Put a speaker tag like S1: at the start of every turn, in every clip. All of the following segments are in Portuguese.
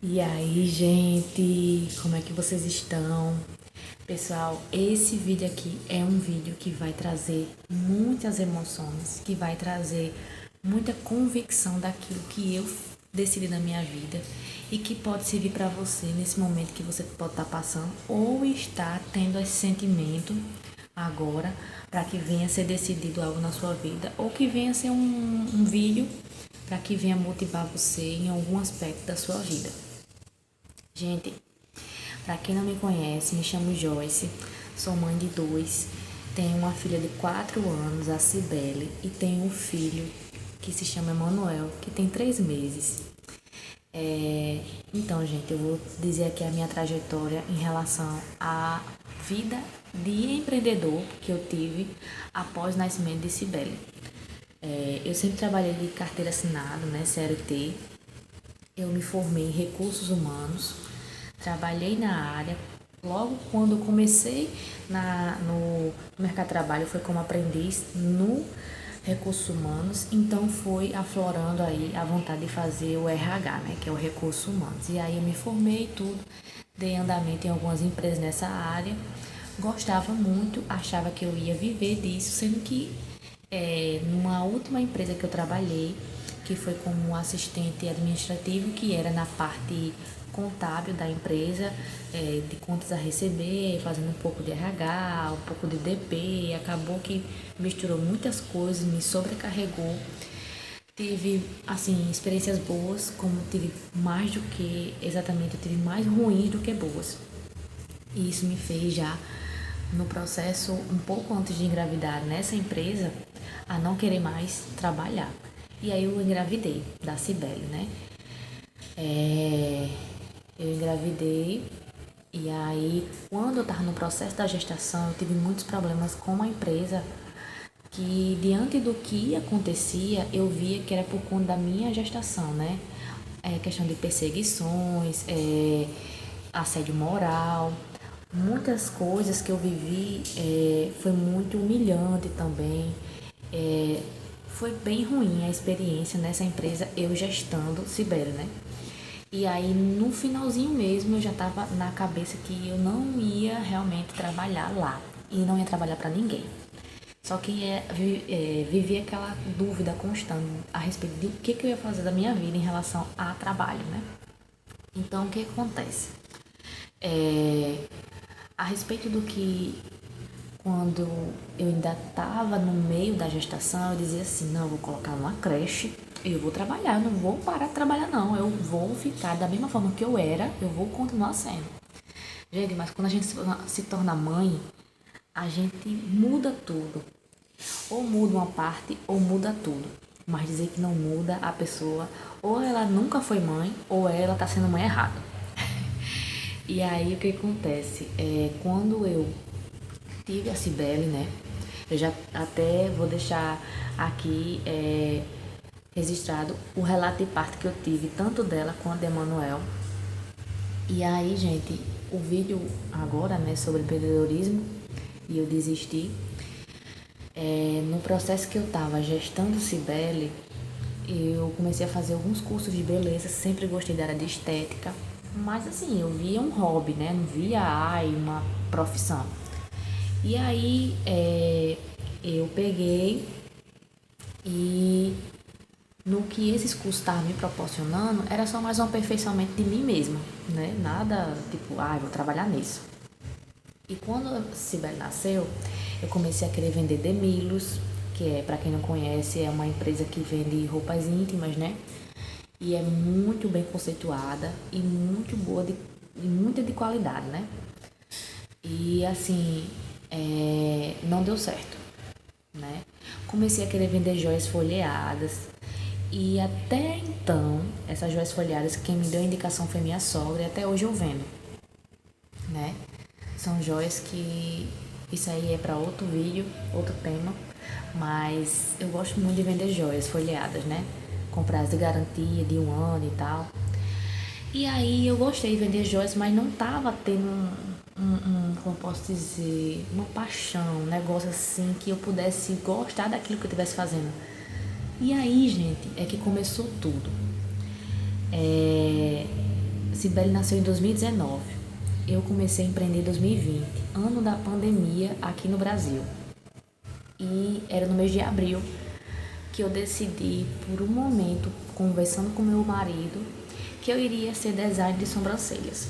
S1: E aí, gente, como é que vocês estão? Pessoal, esse vídeo aqui é um vídeo que vai trazer muitas emoções, que vai trazer muita convicção daquilo que eu decidi na minha vida e que pode servir para você nesse momento que você pode estar passando ou está tendo esse sentimento agora para que venha ser decidido algo na sua vida ou que venha ser um vídeo para que venha motivar você em algum aspecto da sua vida. Gente, para quem não me conhece, me chamo Joyce, sou mãe de dois, tenho uma filha de 4 anos, a Cibele, e tenho um filho que se chama Emanuel, que tem 3 meses. Então, gente, eu vou dizer aqui a minha trajetória em relação à vida de empreendedor que eu tive após o nascimento de Cibele. Eu sempre trabalhei de carteira assinada, né, CLT. Eu me formei em recursos humanos, trabalhei na área. Logo quando eu comecei no mercado de trabalho, foi como aprendiz no recursos humanos, então foi aflorando aí a vontade de fazer o RH, né, que é o recursos humanos. E aí eu me formei e tudo, dei andamento em algumas empresas nessa área, gostava muito, achava que eu ia viver disso, sendo que numa última empresa que eu trabalhei, que foi como assistente administrativo, que era na parte contábil da empresa, de contas a receber, fazendo um pouco de RH, um pouco de DP, acabou que misturou muitas coisas, me sobrecarregou. Tive, assim, experiências boas, como tive mais do que, exatamente, eu tive mais ruins do que boas. E isso me fez já, no processo, um pouco antes de engravidar nessa empresa, a não querer mais trabalhar. E aí eu engravidei da Cibele, né? Eu engravidei e aí, quando eu estava no processo da gestação, eu tive muitos problemas com a empresa, que diante do que acontecia, eu via que era por conta da minha gestação, né? Questão de perseguições, assédio moral, muitas coisas que eu vivi, foi muito humilhante também. Foi bem ruim a experiência nessa empresa, eu gestando Cibele, né? E aí, no finalzinho mesmo, eu já estava na cabeça que eu não ia realmente trabalhar lá. E não ia trabalhar para ninguém. Só que vivia aquela dúvida constante a respeito de o que eu ia fazer da minha vida em relação a trabalho, né? Então, o que acontece? A respeito do que, quando eu ainda estava no meio da gestação, eu dizia assim, não, eu vou colocar numa creche, eu vou trabalhar, eu não vou parar de trabalhar não, eu vou ficar da mesma forma que eu era, eu vou continuar sendo. Gente, mas quando a gente se torna mãe, a gente muda tudo. Ou muda uma parte, ou muda tudo. Mas dizer que não muda a pessoa, ou ela nunca foi mãe, ou ela tá sendo mãe errada. E aí o que acontece? Quando eu tive a Cibele, né? Eu já até vou deixar aqui registrado o relato de parto que eu tive, tanto dela quanto de Emanuel. E aí, gente, o vídeo agora, né, sobre empreendedorismo, e eu desisti. No processo que eu tava gestando Cibele, eu comecei a fazer alguns cursos de beleza, sempre gostei da área de estética, mas assim, eu via um hobby, né? Não via uma profissão. E aí eu peguei e no que esses cursos estavam me proporcionando, era só mais um aperfeiçoamento de mim mesma, né? Nada tipo, eu vou trabalhar nisso. E quando a Cibele nasceu, eu comecei a querer vender Demilos, que é, para quem não conhece, é uma empresa que vende roupas íntimas, né? E é muito bem conceituada e muito boa, e muita de qualidade, né? E assim, não deu certo, né? Comecei a querer vender joias folheadas. E até então, essas joias folheadas, quem me deu a indicação foi minha sogra, e até hoje eu vendo, né? São joias que isso aí é para outro vídeo, outro tema, mas eu gosto muito de vender joias folheadas, né? Com prazo de garantia de 1 ano e tal. E aí eu gostei de vender joias, mas não tava tendo como posso dizer, uma paixão, um negócio assim que eu pudesse gostar daquilo que eu estivesse fazendo. E aí, gente, é que começou tudo. Cibele nasceu em 2019. Eu comecei a empreender em 2020, ano da pandemia aqui no Brasil. E era no mês de abril que eu decidi, por um momento, conversando com meu marido, que eu iria ser designer de sobrancelhas.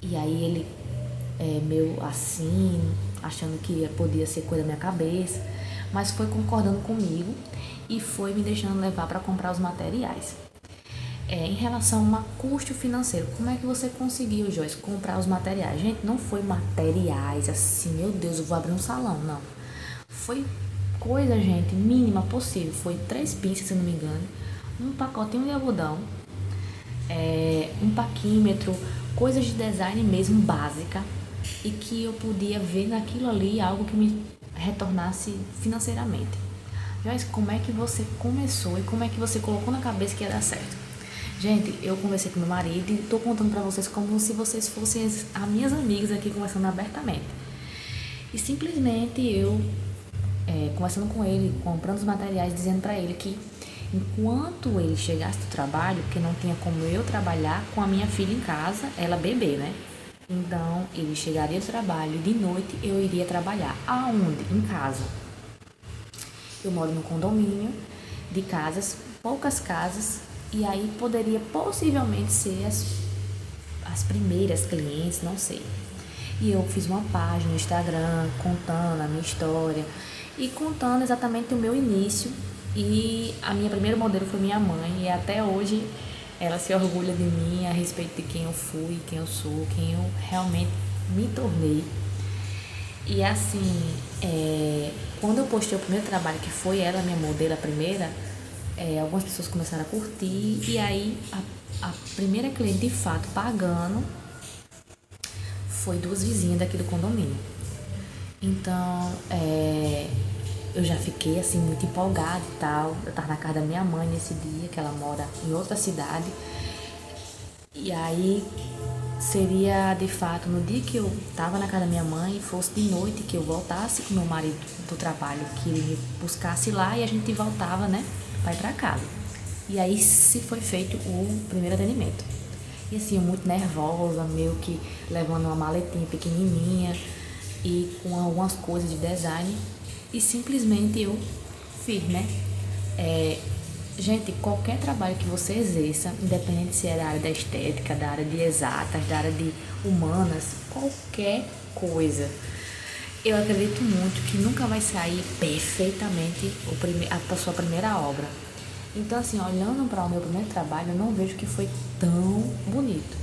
S1: E aí ele, meio assim, achando que podia ser coisa da minha cabeça, mas foi concordando comigo e foi me deixando levar para comprar os materiais. Em relação a custo financeiro, como é que você conseguiu, Joyce, comprar os materiais? Gente, não foi materiais assim, meu Deus, eu vou abrir um salão, não. Foi coisa, gente, mínima possível. Foi 3 pinças, se não me engano, um pacotinho de algodão, um paquímetro, coisas de design mesmo básica e que eu podia ver naquilo ali algo que me retornasse financeiramente. Joyce, como é que você começou e como é que você colocou na cabeça que ia dar certo? Gente, eu conversei com meu marido e tô contando pra vocês como se vocês fossem as minhas amigas aqui conversando abertamente. E simplesmente eu, conversando com ele, comprando os materiais, dizendo pra ele que enquanto ele chegasse do trabalho, porque não tinha como eu trabalhar com a minha filha em casa, ela bebê, né? Então, ele chegaria do trabalho e de noite eu iria trabalhar. Aonde? Em casa. Eu moro num condomínio de casas, poucas casas, e aí poderia possivelmente ser as primeiras clientes, não sei. E eu fiz uma página no Instagram contando a minha história e contando exatamente o meu início. E a minha primeira modelo foi minha mãe, e até hoje ela se orgulha de mim a respeito de quem eu fui, quem eu sou, quem eu realmente me tornei. E assim, quando eu postei o primeiro trabalho, que foi ela, minha modelo, a primeira, algumas pessoas começaram a curtir, e aí a primeira cliente de fato pagando foi 2 vizinhas daqui do condomínio. Então, eu já fiquei assim muito empolgada e tal. Eu tava na casa da minha mãe nesse dia, que ela mora em outra cidade. E aí seria de fato no dia que eu tava na casa da minha mãe e fosse de noite que eu voltasse com meu marido do trabalho, que ele me buscasse lá e a gente voltava, né, pra ir pra casa. E aí se foi feito o primeiro atendimento. E assim, eu muito nervosa, meio que levando uma maletinha pequenininha e com algumas coisas de design. E simplesmente eu fiz, né? Gente, qualquer trabalho que você exerça, independente se é da área da estética, da área de exatas, da área de humanas, qualquer coisa, eu acredito muito que nunca vai sair perfeitamente a sua primeira obra. Então, assim, olhando para o meu primeiro trabalho, eu não vejo que foi tão bonito.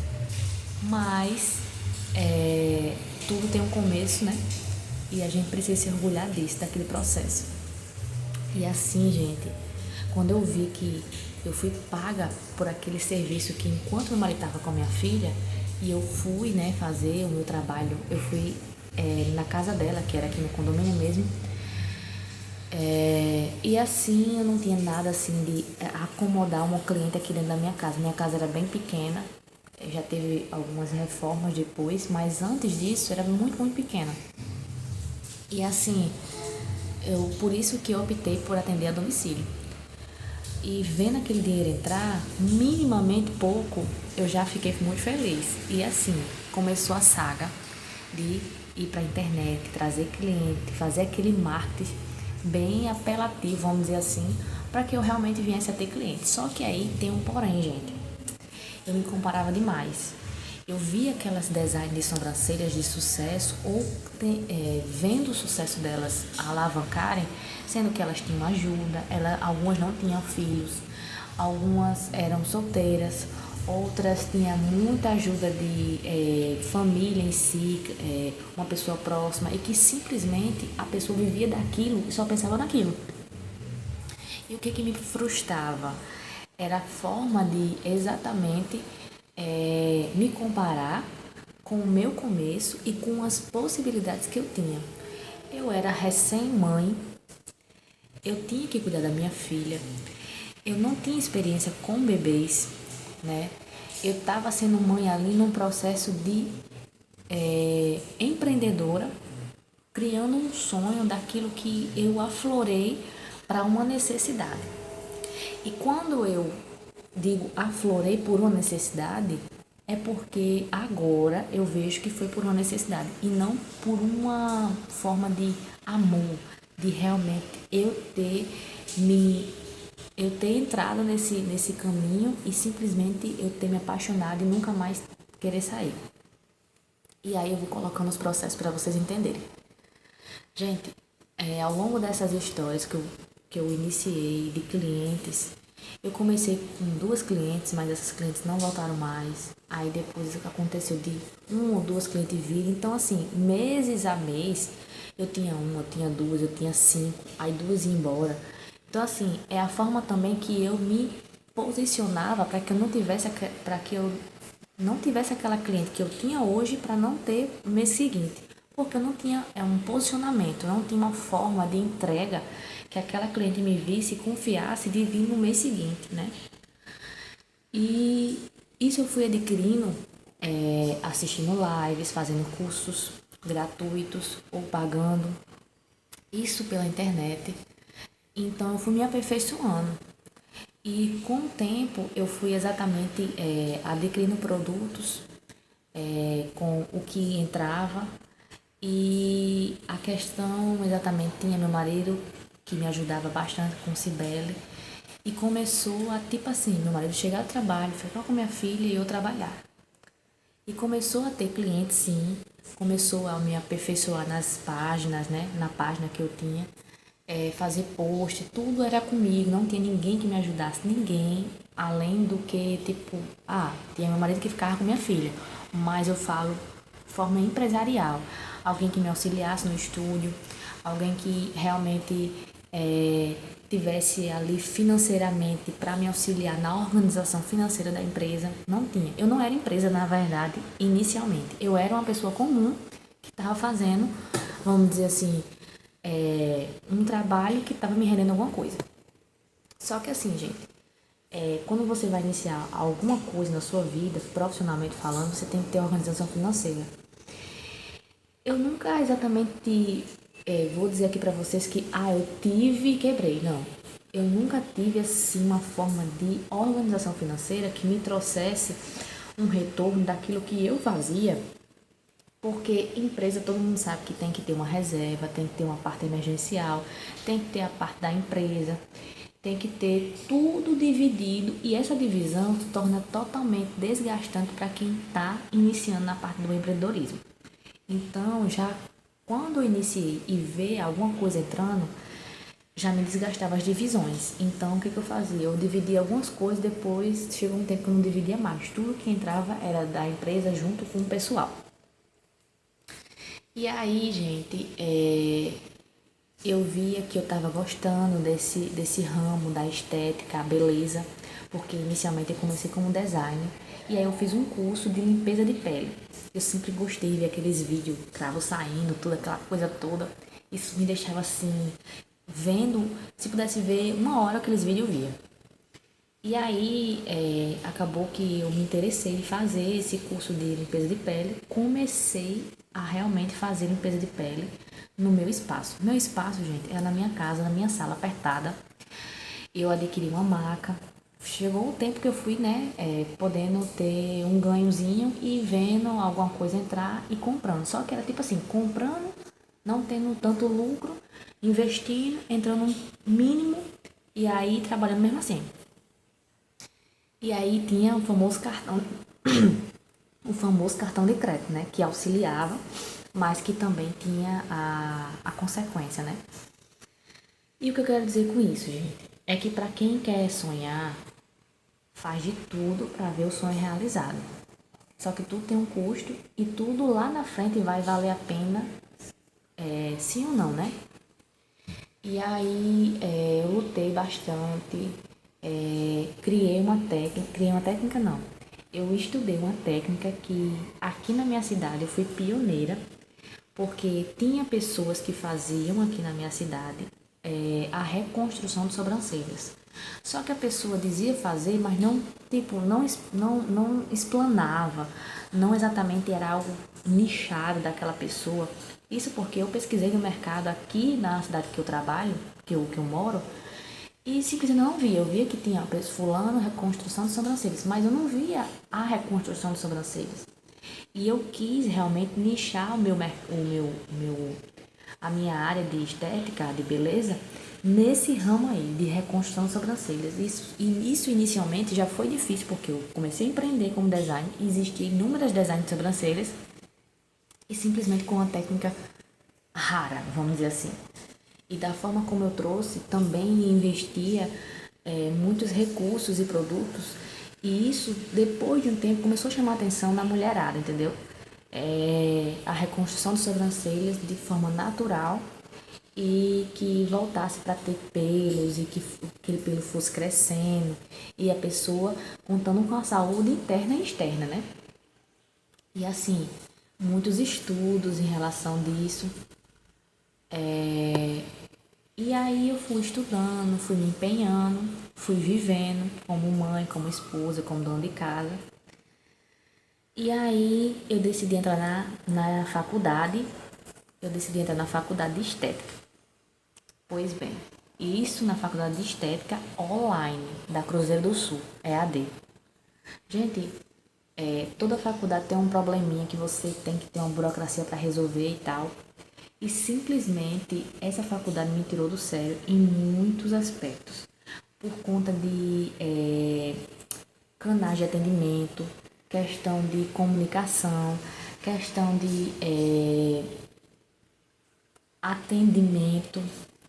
S1: Mas tudo tem um começo, né? E a gente precisa se orgulhar disso, daquele processo. E assim, gente, quando eu vi que eu fui paga por aquele serviço que enquanto meu marido estava com a minha filha, e eu fui, né, fazer o meu trabalho, eu fui na casa dela, que era aqui no condomínio mesmo, e assim eu não tinha nada assim de acomodar uma cliente aqui dentro da minha casa. Minha casa era bem pequena, já teve algumas reformas depois, mas antes disso era muito, muito pequena. E assim, por isso que eu optei por atender a domicílio. E vendo aquele dinheiro entrar, minimamente pouco, eu já fiquei muito feliz. E assim, começou a saga de ir para a internet, trazer cliente, fazer aquele marketing bem apelativo, vamos dizer assim, para que eu realmente viesse a ter clientes. Só que aí tem um porém, gente. Eu me comparava demais. Eu via aquelas designs de sobrancelhas de sucesso ou vendo o sucesso delas alavancarem, sendo que elas tinham ajuda, algumas não tinham filhos, algumas eram solteiras, outras tinham muita ajuda de família em si, uma pessoa próxima, e que simplesmente a pessoa vivia daquilo e só pensava naquilo. E o que me frustrava era a forma de exatamente me comparar com o meu começo e com as possibilidades que eu tinha. Eu era recém-mãe, eu tinha que cuidar da minha filha, eu não tinha experiência com bebês, né? Eu estava sendo mãe ali num processo de empreendedora, criando um sonho daquilo que eu aflorei para uma necessidade. E quando eu digo aflorei por uma necessidade, é porque agora eu vejo que foi por uma necessidade e não por uma forma de amor, de realmente me eu ter entrado nesse caminho e simplesmente eu ter me apaixonado e nunca mais querer sair. E aí eu vou colocando os processos para vocês entenderem. Gente, ao longo dessas histórias que eu iniciei de clientes, eu comecei com 2 clientes, mas essas clientes não voltaram mais. Aí depois aconteceu de 1 ou 2 clientes virem. Então, assim, meses a mês, eu tinha 1, eu tinha 2, eu tinha 5, aí 2 iam embora. Então, assim, é a forma também que eu me posicionava para que eu não tivesse, para que eu não tivesse aquela cliente que eu tinha hoje para não ter no mês seguinte. Porque eu não tinha um posicionamento, não tinha uma forma de entrega que aquela cliente me visse e confiasse de vir no mês seguinte, né? E isso eu fui adquirindo assistindo lives, fazendo cursos gratuitos ou pagando, isso pela internet. Então eu fui me aperfeiçoando. E com o tempo eu fui exatamente adquirindo produtos com o que entrava. E a questão exatamente tinha meu marido que me ajudava bastante com o Cibele. E começou a, tipo assim, meu marido chegar ao trabalho, ficar com minha filha e eu trabalhar. E começou a ter clientes, sim. Começou a me aperfeiçoar nas páginas, né? Na página que eu tinha. Fazer post, tudo era comigo. Não tinha ninguém que me ajudasse. Ninguém. Além do que, tipo... tinha meu marido que ficava com minha filha. Mas eu falo de forma empresarial. Alguém que me auxiliasse no estúdio. Alguém que realmente tivesse ali financeiramente para me auxiliar na organização financeira da empresa. Não tinha. Eu não era empresa, na verdade, inicialmente. Eu era uma pessoa comum que estava fazendo, vamos dizer assim, um trabalho que estava me rendendo alguma coisa. Só que assim, gente, quando você vai iniciar alguma coisa na sua vida, profissionalmente falando, você tem que ter organização financeira. Eu nunca exatamente vou dizer aqui pra vocês que eu tive e quebrei. Não. Eu nunca tive assim uma forma de organização financeira que me trouxesse um retorno daquilo que eu fazia. Porque empresa, todo mundo sabe que tem que ter uma reserva, tem que ter uma parte emergencial, tem que ter a parte da empresa, tem que ter tudo dividido e essa divisão se torna totalmente desgastante para quem está iniciando na parte do empreendedorismo. Então, já quando eu iniciei e ver alguma coisa entrando, já me desgastava as divisões. Então, o que eu fazia? Eu dividia algumas coisas, depois chegou um tempo que eu não dividia mais. Tudo que entrava era da empresa junto com o pessoal. E aí, gente, eu via que eu estava gostando desse ramo da estética, a beleza, porque inicialmente eu comecei como design. E aí eu fiz um curso de limpeza de pele. Eu sempre gostei de ver aqueles vídeos, cravo saindo, toda aquela coisa toda. Isso me deixava assim, vendo, se pudesse ver 1 hora aqueles vídeos eu via. E aí acabou que eu me interessei em fazer esse curso de limpeza de pele. Comecei a realmente fazer limpeza de pele no meu espaço. Meu espaço, gente, era na minha casa, na minha sala apertada. Eu adquiri uma maca. Chegou o tempo que eu fui, né, podendo ter um ganhozinho e vendo alguma coisa entrar e comprando. Só que era tipo assim, comprando, não tendo tanto lucro, investindo, entrando no mínimo e aí trabalhando mesmo assim. E aí tinha o famoso cartão, o famoso cartão de crédito, né, que auxiliava, mas que também tinha a consequência, né? E o que eu quero dizer com isso, gente, é que para quem quer sonhar, faz de tudo para ver o sonho realizado. Só que tudo tem um custo e tudo lá na frente vai valer a pena, sim ou não, né? E aí eu lutei bastante, criei uma técnica não. Eu estudei uma técnica que aqui na minha cidade eu fui pioneira, porque tinha pessoas que faziam aqui na minha cidade a reconstrução de sobrancelhas. Só que a pessoa dizia fazer, mas não, tipo, não explanava, não exatamente era algo nichado daquela pessoa. Isso porque eu pesquisei no mercado aqui na cidade que eu trabalho, que eu moro, E simplesmente eu não via. Eu via que tinha fulano, reconstrução de sobrancelhas, mas eu não via a reconstrução de sobrancelhas. E eu quis realmente nichar a minha área de estética, de beleza, nesse ramo aí, de reconstrução de sobrancelhas. Isso inicialmente já foi difícil, porque eu comecei a empreender como design, existiam inúmeras designs de sobrancelhas, e simplesmente com uma técnica rara, vamos dizer assim. E da forma como eu trouxe, também investia muitos recursos e produtos. E isso, depois de um tempo, começou a chamar a atenção da mulherada, entendeu? A reconstrução de sobrancelhas de forma natural e que voltasse para ter pelos e que aquele pelo fosse crescendo e a pessoa contando com a saúde interna e externa, né? E assim, muitos estudos em relação disso. E aí eu fui estudando, fui me empenhando, fui vivendo como mãe, como esposa, como dona de casa. E aí eu decidi entrar na faculdade, eu decidi entrar na faculdade de estética. Pois bem, isso na faculdade de estética online da Cruzeiro do Sul, EAD. Gente, toda faculdade tem um probleminha que você tem que ter uma burocracia para resolver e tal. E simplesmente essa faculdade me tirou do sério em muitos aspectos. Por conta de canais de atendimento, questão de comunicação, questão de atendimento,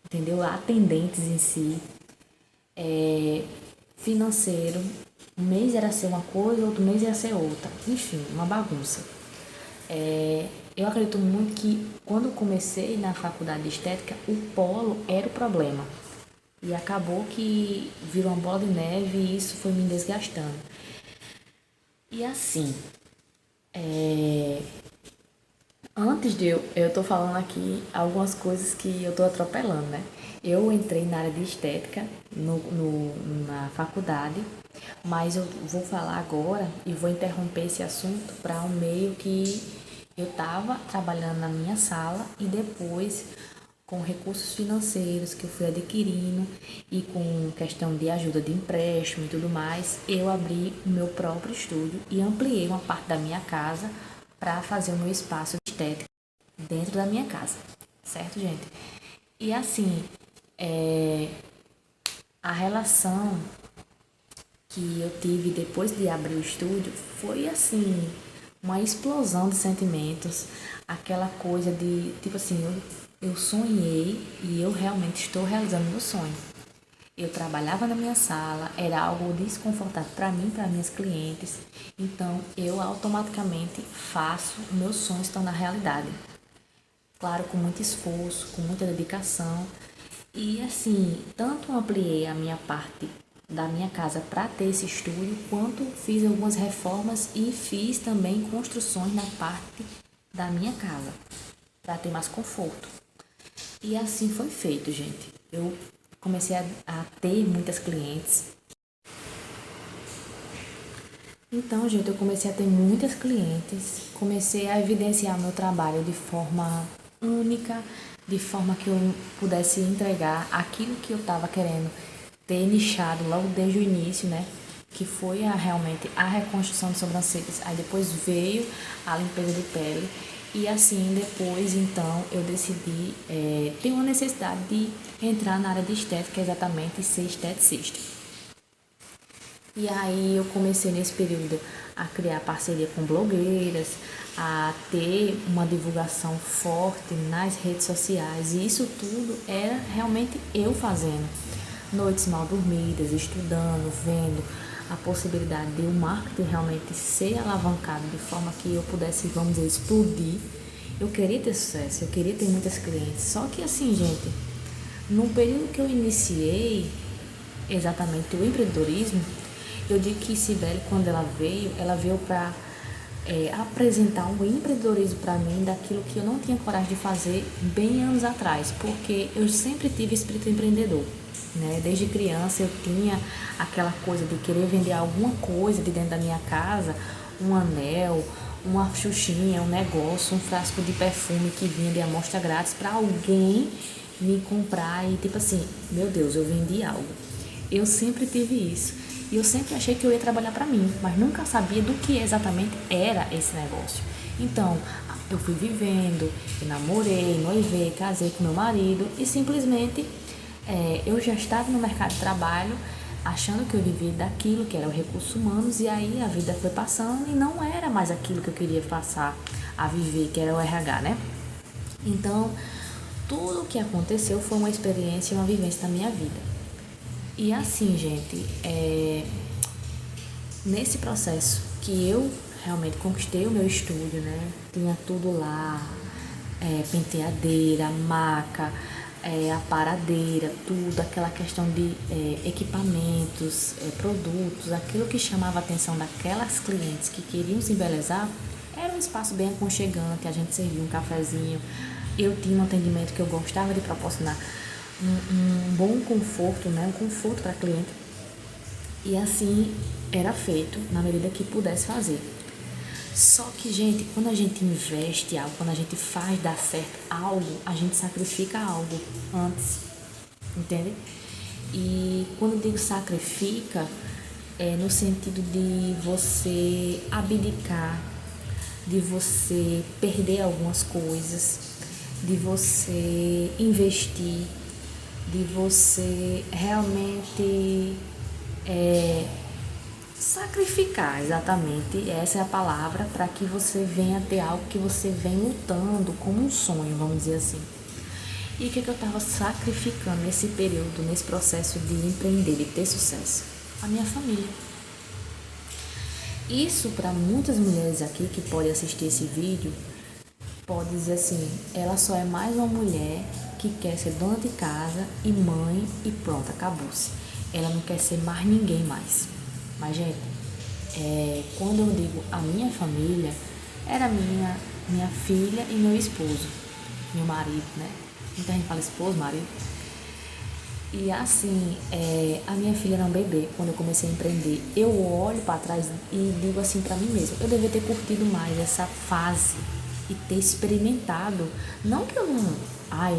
S1: entendeu? Atendentes em si, financeiro. Um mês era ser uma coisa, outro mês era ser outra. Enfim, uma bagunça. Eu acredito muito que quando comecei na faculdade de estética, o polo era o problema. E acabou que virou uma bola de neve e isso foi me desgastando. E assim, antes de eu tô falando aqui algumas coisas que eu tô atropelando, né? Eu entrei na área de estética na faculdade, mas eu vou falar agora e vou interromper esse assunto para um meio que eu estava trabalhando na minha sala e depois com recursos financeiros que eu fui adquirindo e com questão de ajuda de empréstimo e tudo mais, eu abri o meu próprio estúdio e ampliei uma parte da minha casa para fazer o meu espaço de estética dentro da minha casa, certo, gente? E assim, a relação que eu tive depois de abrir o estúdio foi assim, uma explosão de sentimentos, aquela coisa de, tipo assim, eu sonhei e eu realmente estou realizando meu sonho. Eu trabalhava na minha sala, era algo desconfortável para mim, para minhas clientes, então eu automaticamente faço, meus sonhos estão na realidade. Claro, com muito esforço, com muita dedicação. E assim, tanto ampliei a minha parte da minha casa para ter esse estúdio, quanto fiz algumas reformas e fiz também construções na parte da minha casa, para ter mais conforto. E assim foi feito, gente. Eu comecei a ter muitas clientes. Então, gente, eu comecei a ter muitas clientes, comecei a evidenciar meu trabalho de forma única, de forma que eu pudesse entregar aquilo que eu estava querendo ter nichado logo desde o início, né? Que foi realmente a reconstrução de sobrancelhas. Aí depois veio a limpeza de pele. E assim, depois, então, eu decidi ter uma necessidade de entrar na área de estética exatamente e ser esteticista. E aí eu comecei nesse período a criar parceria com blogueiras, a ter uma divulgação forte nas redes sociais. E isso tudo era realmente eu fazendo. Noites mal dormidas, estudando, vendo a possibilidade de o marketing realmente ser alavancado de forma que eu pudesse, vamos dizer, explodir. Eu queria ter sucesso, eu queria ter muitas clientes. Só que assim, gente, no período que eu iniciei exatamente o empreendedorismo, eu digo que Sibeli, quando ela veio para apresentar um empreendedorismo para mim daquilo que eu não tinha coragem de fazer bem anos atrás, porque eu sempre tive espírito empreendedor, né? Desde criança eu tinha aquela coisa de querer vender alguma coisa de dentro da minha casa, um anel, uma xuxinha, um negócio, um frasco de perfume que vinha de amostra grátis para alguém me comprar e tipo assim, meu Deus, eu vendi algo. Eu sempre tive isso. E eu sempre achei que eu ia trabalhar para mim, mas nunca sabia do que exatamente era esse negócio. Então, eu fui vivendo, eu namorei, noivei, casei com meu marido e simplesmente eu já estava no mercado de trabalho achando que eu vivia daquilo que era o recursos humanos e aí a vida foi passando e não era mais aquilo que eu queria passar a viver, que era o RH, né? Então, tudo o que aconteceu foi uma experiência e uma vivência da minha vida. E assim, gente, nesse processo que eu realmente conquistei o meu estúdio, né? Tinha tudo lá, penteadeira, maca, aparadeira, tudo, aquela questão de equipamentos, produtos, aquilo que chamava a atenção daquelas clientes que queriam se embelezar, era um espaço bem aconchegante, a gente servia um cafezinho, eu tinha um atendimento que eu gostava de proporcionar um bom conforto, né? Um conforto para a cliente. E assim era feito na medida que pudesse fazer. Só que, gente, quando a gente investe algo, quando a gente faz dar certo algo, a gente sacrifica algo antes, entende? E quando eu digo sacrifica, é no sentido de você abdicar, de você perder algumas coisas, de você investir, de você realmente sacrificar, exatamente, essa é a palavra, para que você venha ter algo que você vem lutando como um sonho, vamos dizer assim. E o que eu estava sacrificando nesse período, nesse processo de empreender, de ter sucesso? A minha família. Isso, para muitas mulheres aqui que podem assistir esse vídeo, pode dizer assim, ela só é mais uma mulher que quer ser dona de casa e mãe e pronto, acabou-se. Ela não quer ser mais ninguém mais. Mas, gente, quando eu digo a minha família, era minha filha e meu esposo, meu marido, né? Muita gente fala esposo, marido. E assim, a minha filha era um bebê quando eu comecei a empreender. Eu olho para trás e digo assim para mim mesma, eu devia ter curtido mais essa fase e ter experimentado. Não que eu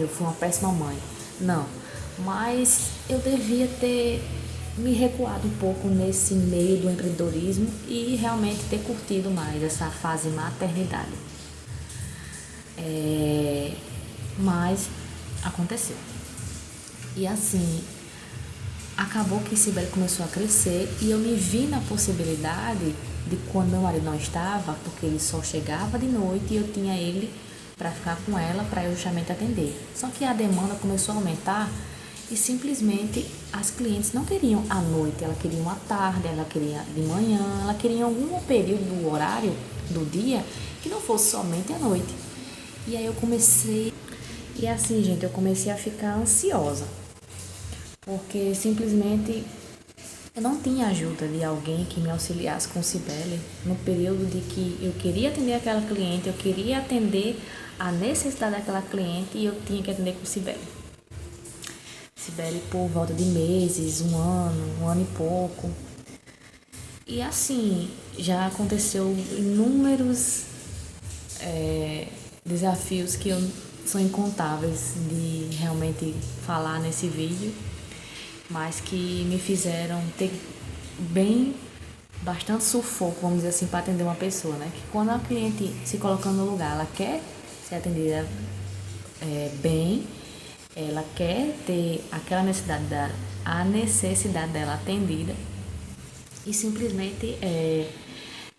S1: fui uma péssima mãe, não. Mas eu devia ter me recuado um pouco nesse meio do empreendedorismo e realmente ter curtido mais essa fase maternidade. Mas aconteceu. E assim, acabou que Sibeli começou a crescer e eu me vi na possibilidade de quando meu marido não estava, porque ele só chegava de noite e eu tinha ele para ficar com ela, para eu justamente atender. Só que a demanda começou a aumentar e simplesmente as clientes não queriam à noite, elas queriam à tarde, ela queria de manhã, ela queria algum período do horário do dia que não fosse somente à noite. E aí eu comecei, e assim, gente, eu comecei a ficar ansiosa, porque simplesmente eu não tinha ajuda de alguém que me auxiliasse com Sibeli no período de que eu queria atender aquela cliente, eu queria atender a necessidade daquela cliente e eu tinha que atender com Sibeli. Sibeli por volta de meses, um ano e pouco. E assim, já aconteceu inúmeros desafios que são incontáveis de realmente falar nesse vídeo, mas que me fizeram ter bastante sufoco, vamos dizer assim, para atender uma pessoa, né? Que quando a cliente se coloca no lugar, ela quer ser atendida bem, ela quer ter aquela a necessidade dela atendida e simplesmente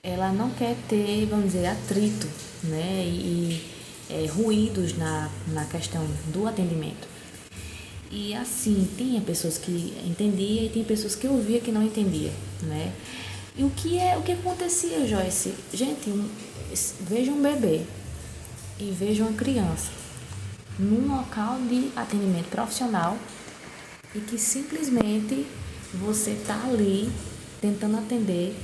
S1: ela não quer ter, vamos dizer, atrito, né? E ruídos na questão do atendimento. E assim, tinha pessoas que entendiam e tem pessoas que eu via que não entendiam, né? E o que acontecia, Joyce? Gente, veja um bebê e veja uma criança num local de atendimento profissional e que simplesmente você tá ali tentando atender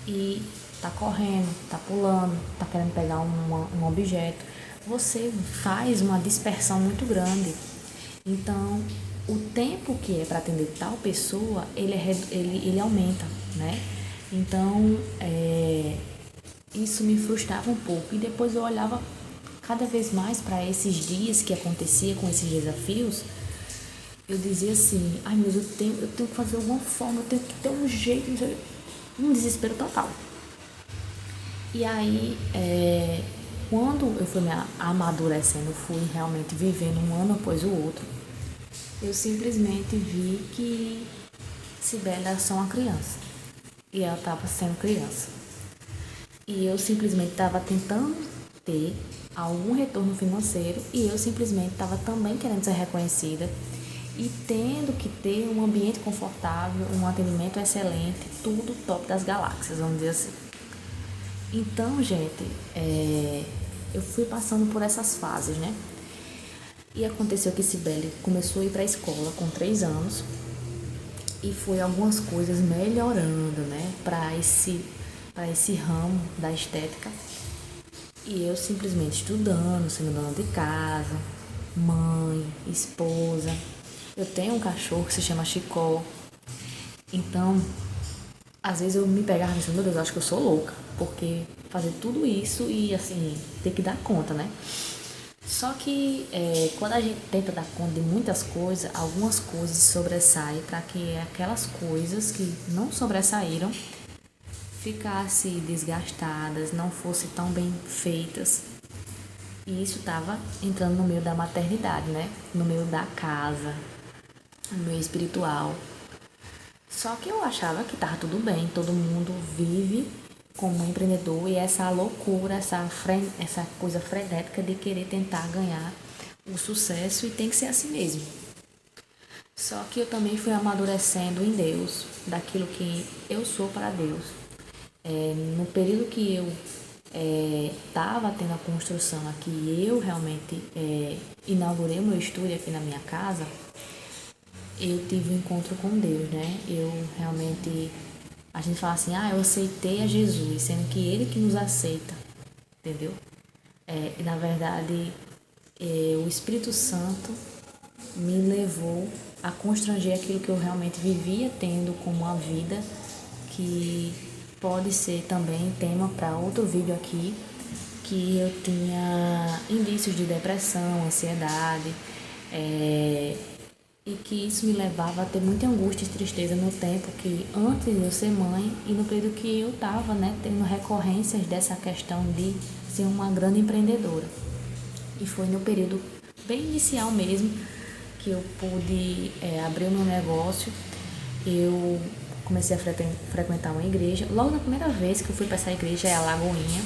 S1: e tá correndo, tá pulando, tá querendo pegar um objeto. Você faz uma dispersão muito grande. Então, o tempo que é para atender tal pessoa, ele aumenta, né? Então, isso me frustrava um pouco. E depois eu olhava cada vez mais para esses dias que acontecia com esses desafios, eu dizia assim, ai meu Deus, eu tenho que fazer alguma forma, eu tenho que ter um jeito, não sei, um desespero total. E aí, quando eu fui me amadurecendo, fui realmente vivendo um ano após o outro, eu simplesmente vi que Sibeli era só uma criança. E ela estava sendo criança. E eu simplesmente estava tentando ter algum retorno financeiro e eu simplesmente estava também querendo ser reconhecida e tendo que ter um ambiente confortável, um atendimento excelente, tudo top das galáxias, vamos dizer assim. Então, gente, eu fui passando por essas fases, né? E aconteceu que Sibeli começou a ir para a escola com 3 anos e foi algumas coisas melhorando, né, para esse ramo da estética. E eu simplesmente estudando, sendo dona de casa, mãe, esposa. Eu tenho um cachorro que se chama Chicó. Então, às vezes eu me pegava pensando, meu Deus, eu acho que eu sou louca, porque fazer tudo isso e assim, ter que dar conta, né? Só que quando a gente tenta dar conta de muitas coisas, algumas coisas sobressaem para que aquelas coisas que não sobressaíram ficassem desgastadas, não fossem tão bem feitas. E isso estava entrando no meio da maternidade, né? No meio da casa, no meio espiritual. Só que eu achava que estava tudo bem, todo mundo vive como empreendedor e essa loucura, essa coisa frenética de querer tentar ganhar o sucesso e tem que ser assim mesmo. Só que eu também fui amadurecendo em Deus, daquilo que eu sou para Deus. No período que eu estava tendo a construção aqui, eu realmente inaugurei o meu estúdio aqui na minha casa, eu tive um encontro com Deus, né? Eu realmente, a gente fala assim, eu aceitei a Jesus, sendo que Ele que nos aceita, entendeu? E na verdade, o Espírito Santo me levou a constranger aquilo que eu realmente vivia tendo como uma vida, que pode ser também tema para outro vídeo aqui, que eu tinha indícios de depressão, ansiedade, e que isso me levava a ter muita angústia e tristeza no tempo que antes de eu ser mãe e no período que eu estava, né, tendo recorrências dessa questão de ser uma grande empreendedora. E foi no período bem inicial mesmo que eu pude abrir o meu negócio. Eu comecei a frequentar uma igreja. Logo na primeira vez que eu fui para essa igreja, é a Lagoinha.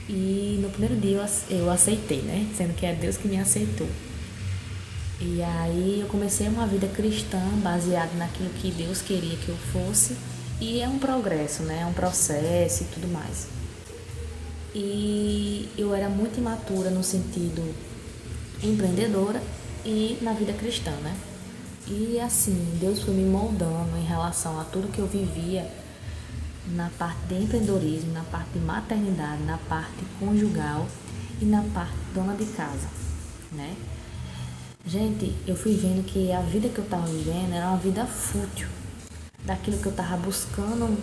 S1: E no primeiro dia eu aceitei, né? Sendo que é Deus que me aceitou. E aí eu comecei uma vida cristã baseada naquilo que Deus queria que eu fosse. E é um progresso, né? É um processo e tudo mais. E eu era muito imatura no sentido empreendedora e na vida cristã, né? E assim, Deus foi me moldando em relação a tudo que eu vivia na parte de empreendedorismo, na parte de maternidade, na parte conjugal e na parte dona de casa, né? Gente, eu fui vendo que a vida que eu estava vivendo era uma vida fútil, daquilo que eu estava buscando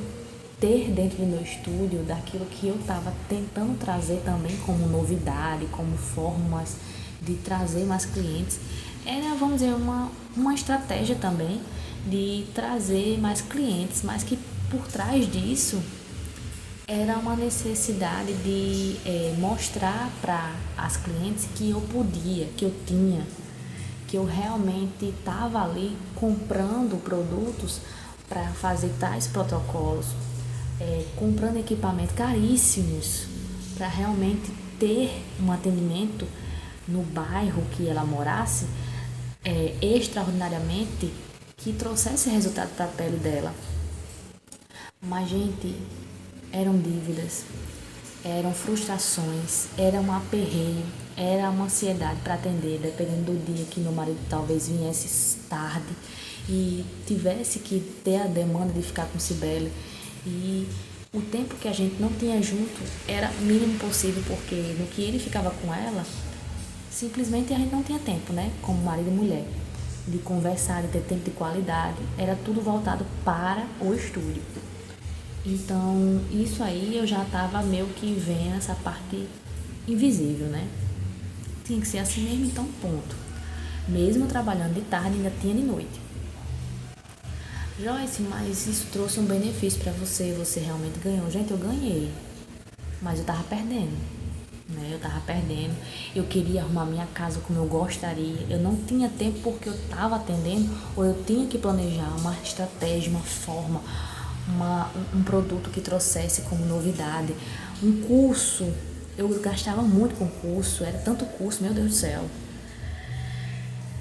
S1: ter dentro do meu estúdio, daquilo que eu estava tentando trazer também como novidade, como formas de trazer mais clientes. Era, vamos dizer, uma estratégia também de trazer mais clientes, mas que por trás disso era uma necessidade de mostrar para as clientes que eu podia, que eu tinha, que eu realmente estava ali comprando produtos para fazer tais protocolos, comprando equipamentos caríssimos para realmente ter um atendimento no bairro que ela morasse, extraordinariamente, que trouxesse resultado para a pele dela. Mas, gente, eram dívidas, eram frustrações, era um aperreio, era uma ansiedade para atender, dependendo do dia que meu marido talvez viesse tarde e tivesse que ter a demanda de ficar com Sibeli. E o tempo que a gente não tinha junto era o mínimo possível, porque no que ele ficava com ela, simplesmente a gente não tinha tempo, né? Como marido e mulher, de conversar, de ter tempo de qualidade, era tudo voltado para o estúdio. Então, isso aí eu já estava meio que vendo essa parte invisível, né? Tinha que ser assim mesmo, então ponto. Mesmo trabalhando de tarde, ainda tinha de noite. Joyce, mas isso trouxe um benefício para você, você realmente ganhou. Gente, eu ganhei, mas eu tava perdendo, né? Eu tava perdendo. Eu queria arrumar minha casa como eu gostaria. Eu não tinha tempo porque eu tava atendendo, ou eu tinha que planejar uma estratégia, uma forma, um produto que trouxesse como novidade, um curso. Eu gastava muito com curso, era tanto curso, meu Deus do céu.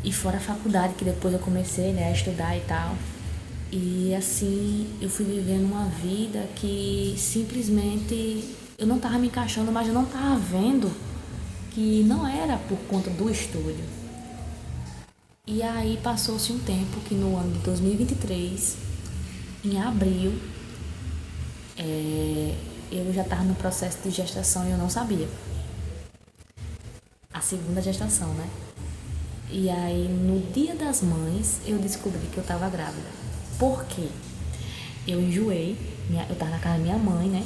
S1: E fora a faculdade, que depois eu comecei, né, a estudar e tal. E assim, eu fui vivendo uma vida que simplesmente eu não estava me encaixando, mas eu não estava vendo que não era por conta do estúdio. E aí passou-se um tempo que no ano de 2023, em abril, eu já estava no processo de gestação e eu não sabia. A segunda gestação, né? E aí, no dia das mães, eu descobri que eu estava grávida. Por quê? Eu enjoei, eu tava na casa da minha mãe, né?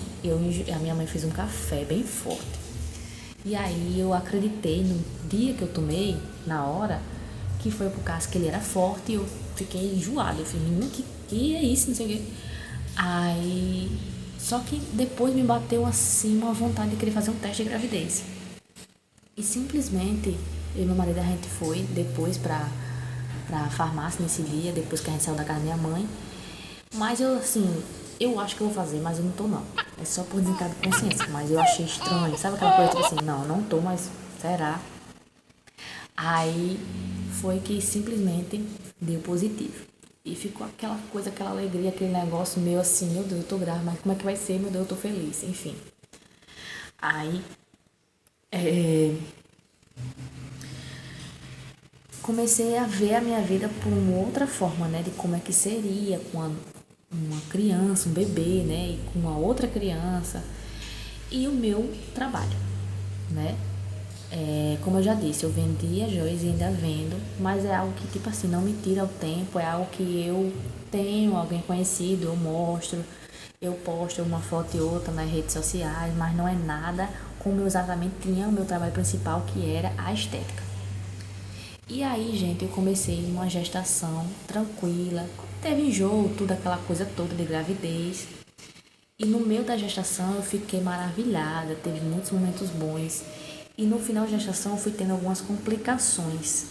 S1: A minha mãe fez um café bem forte. E aí eu acreditei no dia que eu tomei, na hora, que foi por causa que ele era forte e eu fiquei enjoada. Eu falei, menina, que é isso? Não sei o quê. Aí, só que depois me bateu assim uma vontade de querer fazer um teste de gravidez. E simplesmente, eu e meu marido, a gente foi depois pra farmácia nesse dia, depois que a gente saiu da casa da minha mãe. Mas eu, assim, eu acho que eu vou fazer, mas eu não tô não. É só por desencargo de consciência, mas eu achei estranho. Sabe aquela coisa tipo assim, não tô, mas será? Aí foi que simplesmente deu positivo. E ficou aquela coisa, aquela alegria, aquele negócio meio assim, meu Deus, eu tô grávida, mas como é que vai ser? Meu Deus, eu tô feliz, enfim. Aí, comecei a ver a minha vida por uma outra forma, né? De como é que seria com uma criança, um bebê, né? E com uma outra criança. E o meu trabalho, né? Como eu já disse, eu vendia joias e ainda vendo, mas é algo que, tipo assim, não me tira o tempo, é algo que eu tenho alguém conhecido, eu mostro, eu posto uma foto e outra nas redes sociais, mas não é nada como eu exatamente tinha o meu trabalho principal, que era a estética. E aí, gente, eu comecei uma gestação tranquila, teve enjoo, tudo aquela coisa toda de gravidez. E no meio da gestação eu fiquei maravilhada, teve muitos momentos bons. E no final da gestação eu fui tendo algumas complicações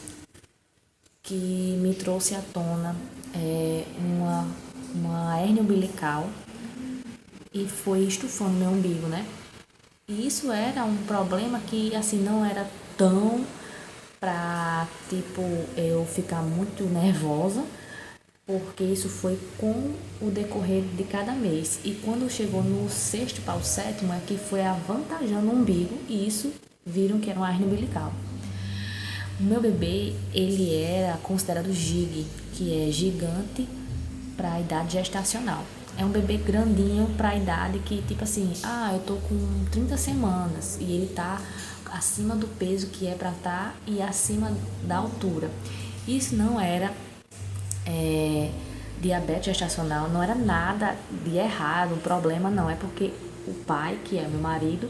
S1: que me trouxe à tona uma hérnia umbilical e foi estufando meu umbigo, né? E isso era um problema que, assim, não era tão pra, tipo, eu ficar muito nervosa, porque isso foi com o decorrer de cada mês. E quando chegou no sexto para o sétimo, é que foi avantajando o umbigo, e isso viram que era uma hernia umbilical. O meu bebê, ele era considerado GIG, que é gigante para a idade gestacional. É um bebê grandinho para a idade que, tipo assim, eu tô com 30 semanas e ele tá acima do peso que é para estar e acima da altura. Isso não era diabetes gestacional, não era nada de errado, o problema não, é porque o pai, que é meu marido,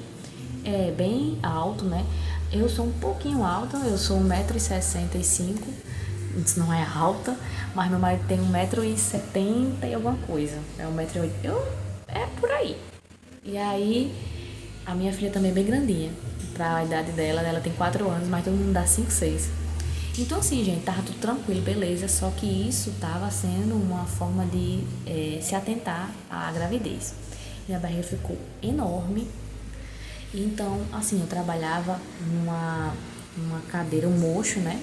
S1: é bem alto, né? Eu sou um pouquinho alta, eu sou 1,65 m, isso não é alta, mas meu marido tem 1,70 m e alguma coisa, é 1,80 m, é por aí. E aí, a minha filha também é bem grandinha, pra a idade dela, ela tem 4 anos, mas todo mundo dá 5, 6. Então, assim, gente, tava tudo tranquilo, beleza, só que isso tava sendo uma forma de se atentar à gravidez. Minha barriga ficou enorme, então, assim, eu trabalhava numa cadeira, um mocho, né?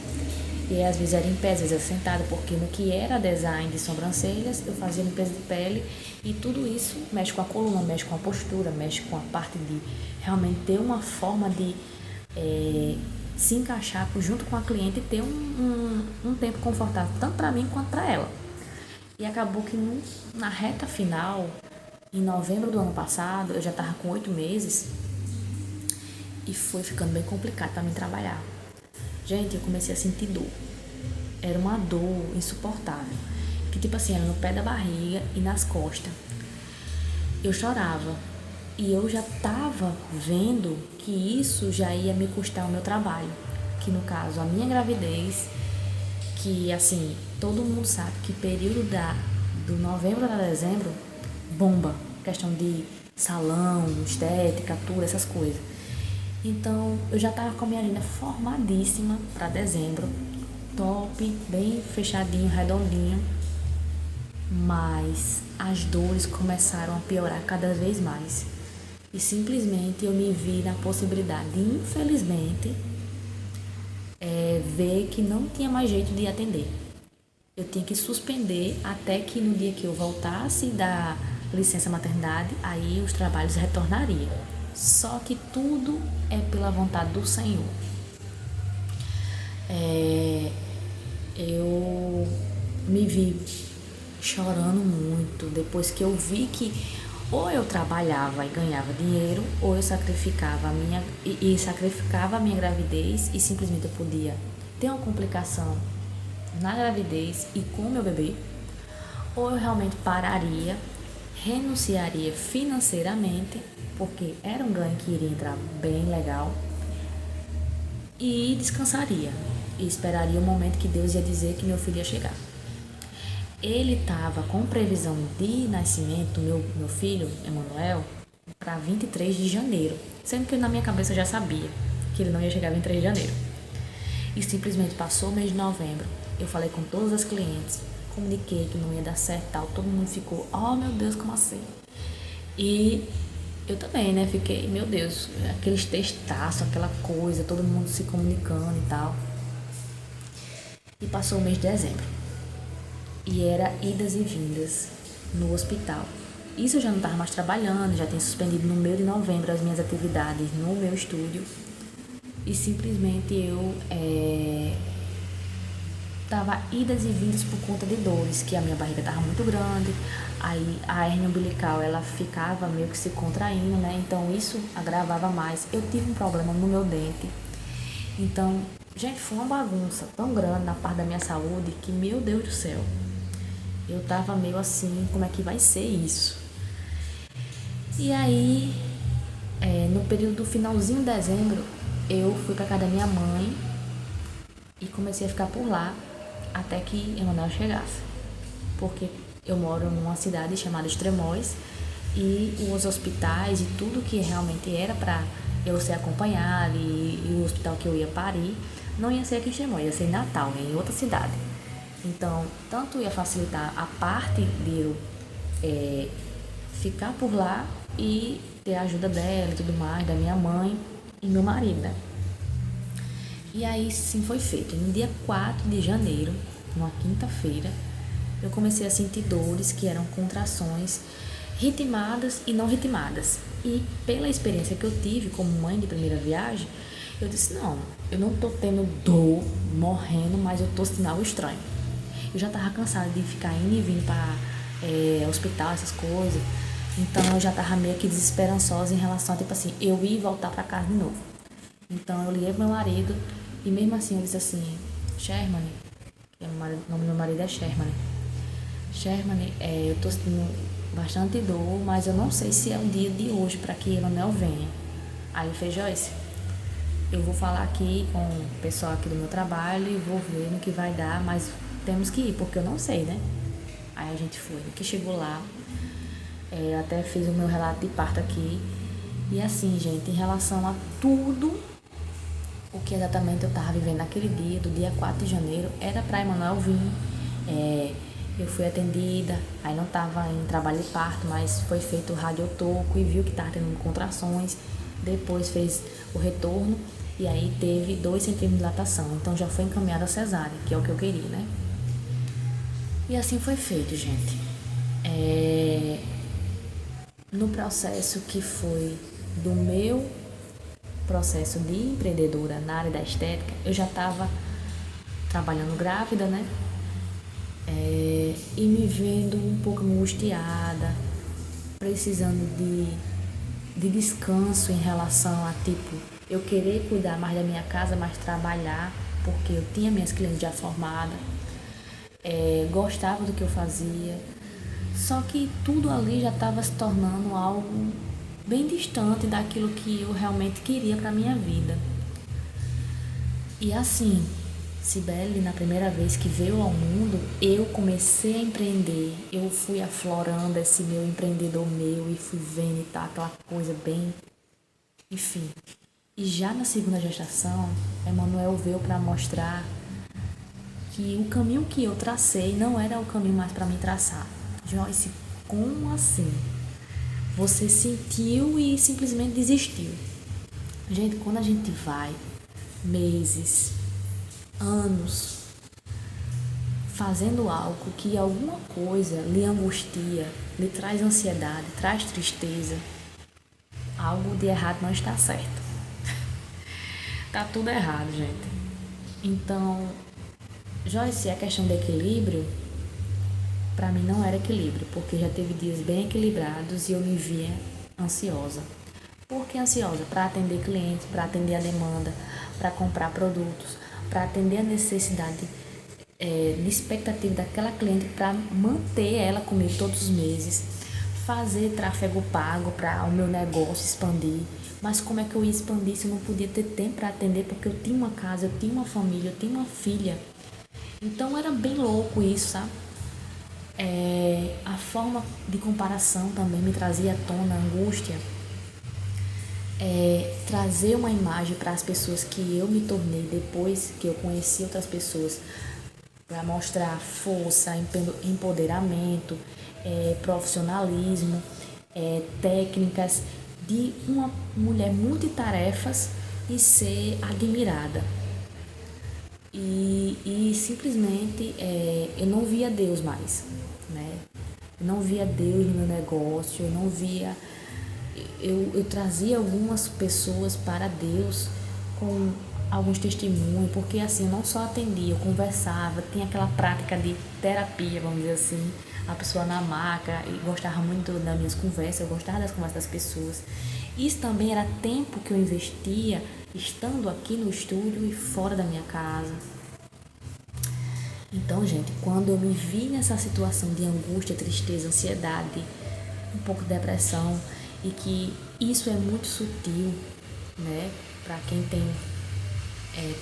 S1: E às vezes era em pé, às vezes era sentada, porque no que era design de sobrancelhas, eu fazia limpeza de pele e tudo isso mexe com a coluna, mexe com a postura, mexe com a parte de realmente ter uma forma de se encaixar junto com a cliente e ter um tempo confortável, tanto para mim quanto para ela. E acabou que na reta final, em novembro do ano passado, eu já estava com 8 meses e foi ficando bem complicado para mim trabalhar. Gente, eu comecei a sentir dor. Era uma dor insuportável. Que tipo assim, era no pé da barriga e nas costas. Eu chorava. E eu já estava vendo que isso já ia me custar o meu trabalho. Que no caso, a minha gravidez que, assim, todo mundo sabe que período do novembro a dezembro bomba, questão de salão, estética, tudo, essas coisas. Então, eu já estava com a minha agenda formadíssima para dezembro, top, bem fechadinho, redondinho, mas as dores começaram a piorar cada vez mais. E simplesmente eu me vi na possibilidade de, infelizmente, ver que não tinha mais jeito de atender. Eu tinha que suspender até que no dia que eu voltasse da licença maternidade, aí os trabalhos retornariam. Só que tudo é pela vontade do Senhor. Eu me vi chorando muito depois que eu vi que ou eu trabalhava e ganhava dinheiro, ou eu sacrificava sacrificava a minha gravidez e simplesmente eu podia ter uma complicação na gravidez e com o meu bebê, ou eu realmente pararia, renunciaria financeiramente, porque era um ganho que iria entrar bem legal, e descansaria e esperaria o momento que Deus ia dizer que meu filho ia chegar. Ele estava com previsão de nascimento, meu filho, Emanuel, para 23 de janeiro, sendo que na minha cabeça eu já sabia que ele não ia chegar 23 de janeiro. E simplesmente passou o mês de novembro, eu falei com todas as clientes, comuniquei que não ia dar certo e tal, todo mundo ficou, oh meu Deus, como assim? E eu também, né, fiquei, meu Deus, aqueles textaços, aquela coisa, todo mundo se comunicando e tal. E passou o mês de dezembro. E era idas e vindas no hospital. Isso eu já não estava mais trabalhando, já tinha suspendido no meio de novembro as minhas atividades no meu estúdio. E simplesmente eu tava idas e vindas por conta de dores, que a minha barriga estava muito grande, aí a hérnia umbilical ela ficava meio que se contraindo, né? Então isso agravava mais. Eu tive um problema no meu dente. Então, gente, foi uma bagunça tão grande na parte da minha saúde que, meu Deus do céu, eu tava meio assim, como é que vai ser isso? E aí, no período do finalzinho de dezembro, eu fui pra casa da minha mãe e comecei a ficar por lá até que Emanuel chegasse. Porque eu moro numa cidade chamada Extremóis e os hospitais e tudo que realmente era pra eu ser acompanhada e o hospital que eu ia parir não ia ser aqui em Extremóis, ia ser em Natal, em outra cidade. Então, tanto ia facilitar a parte de eu ficar por lá e ter a ajuda dela e tudo mais, da minha mãe e meu marido, né? E aí sim foi feito. No dia 4 de janeiro, numa quinta-feira, eu comecei a sentir dores que eram contrações ritmadas e não ritmadas. E pela experiência que eu tive como mãe de primeira viagem, eu disse, não, eu não tô tendo dor, morrendo, mas eu tô sentindo algo estranho. Eu já tava cansada de ficar indo e vindo para hospital, essas coisas. Então eu já tava meio que desesperançosa em relação a, tipo assim, eu ir e voltar para casa de novo. Então eu liguei pro meu marido e mesmo assim eu disse assim, Sherman, que o nome do meu marido é Sherman. Sherman, eu tô sentindo bastante dor, mas eu não sei se é o dia de hoje para que Emanuel venha. Aí ele fez, Joyce, eu vou falar aqui com o pessoal aqui do meu trabalho e vou ver no que vai dar, mas temos que ir, porque eu não sei, né? Aí a gente foi. No que chegou lá, eu até fiz o meu relato de parto aqui. E assim, gente, em relação a tudo o que exatamente eu estava vivendo naquele dia, do dia 4 de janeiro, era para Emanuel vir. Eu fui atendida, aí não estava em trabalho de parto, mas foi feito o radiotoco e viu que estava tendo contrações. Depois fez o retorno e aí teve 2 centímetros de dilatação. Então já foi encaminhada a cesárea, que é o que eu queria, né? E assim foi feito, gente. No processo que foi do meu processo de empreendedora na área da estética, eu já estava trabalhando grávida, né? E me vendo um pouco angustiada, precisando de descanso em relação a, tipo, eu querer cuidar mais da minha casa, mas trabalhar, porque eu tinha minhas clientes já formadas, gostava do que eu fazia, só que tudo ali já estava se tornando algo bem distante daquilo que eu realmente queria para minha vida. E assim, Cibele, na primeira vez que veio ao mundo, eu comecei a empreender. Eu fui aflorando esse meu empreendedor meu e fui vendo e tal, aquela coisa bem... Enfim. E já na segunda gestação, Emanuel veio para mostrar que o caminho que eu tracei não era o caminho mais para mim traçar. Joyce, como assim? Você sentiu e simplesmente desistiu. Gente, quando a gente vai meses, anos, fazendo algo que alguma coisa lhe angustia, lhe traz ansiedade, traz tristeza, algo de errado não está certo. Tá tudo errado, gente. Então, Joyce, a questão de equilíbrio, para mim não era equilíbrio, porque já teve dias bem equilibrados e eu me via ansiosa. Por que ansiosa? Para atender clientes, para atender a demanda, para comprar produtos, para atender a necessidade de expectativa daquela cliente, para manter ela comigo todos os meses, fazer tráfego pago para o meu negócio expandir. Mas como é que eu ia expandir se eu não podia ter tempo para atender, porque eu tinha uma casa, eu tinha uma família, eu tinha uma filha. Então era bem louco isso, sabe? A forma de comparação também me trazia à tona a angústia. Trazer uma imagem para as pessoas que eu me tornei depois que eu conheci outras pessoas, para mostrar força, empoderamento, profissionalismo, técnicas de uma mulher multitarefas e ser admirada. E simplesmente eu não via Deus mais, né? Eu não via Deus no meu negócio, eu não via... Eu trazia algumas pessoas para Deus com alguns testemunhos, porque assim, eu não só atendia, eu conversava, tinha aquela prática de terapia, vamos dizer assim, a pessoa na maca, e gostava muito das minhas conversas, eu gostava das conversas das pessoas. Isso também era tempo que eu investia estando aqui no estúdio e fora da minha casa. Então, gente, quando eu me vi nessa situação de angústia, tristeza, ansiedade, um pouco de depressão, e que isso é muito sutil, né, para quem tem